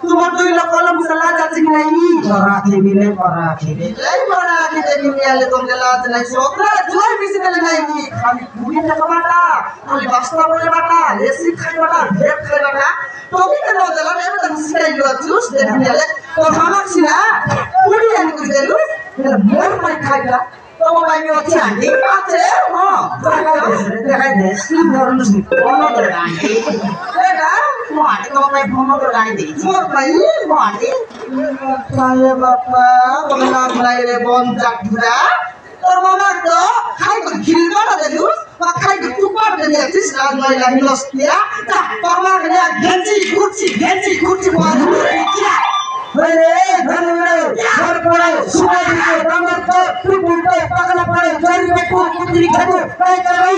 তোমার দুই লোক কলম সালা যাচ্ছে কি নাই পড়াতে মিলে পড়াতে এই পড়াতে দেখি মিলে তোমকে লাজ নাই সোকরা জয় বেশি দিলে নাই কি খালি পুরি টাকা বাটা খালি বাস্তা বলে বাটা এসি খাই বাটা ভেট খাই বাটা তোকে কেন দিলাম এবার তো সিটাই গো জুস দেখি মিলে তো মামাক ছিনা পুরি আনি করে দিলু এটা মোর পাই খাইলা তোমার ভাই আছে আন্টি আছে হ্যাঁ দেখাই দে কি ধরনের অন্য ধরে আন্টি এটা মাটি তোমার ভাই ভ্রমণ করে গাড়ি দিয়েছি মোর ভাই মাটি কালে বাপা তুমি নাম লাগে বন চাটুরা তোর মামা তো খাই করে খিলবাটা দেলু বা খাই করে কুপার দে দিয়েছিস রাজ মহিলা মিলস্তিয়া তা তোর মা গেলে গেঞ্জি কুচি বল বলে ধরে ঘর পড়ে সুবাই দিতে আমার তো পুপুটো পাগলা পড়ে জরি বেকু কুতরি খাবো তাই চাই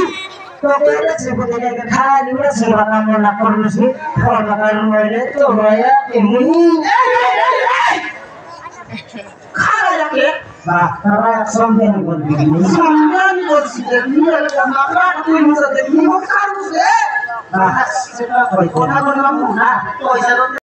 তো কেছে বলে খালি ওরা সেবা কাম না করলছি ফলা কারণ হইলে তো হয়া এমনি খালা লাগে বা তারা সম্মান করবি সম্মান করছি নিয়ে আমরা তুই মুসা দেখি মুখ কার মুসে সেটা কই কথা বললাম না পয়সা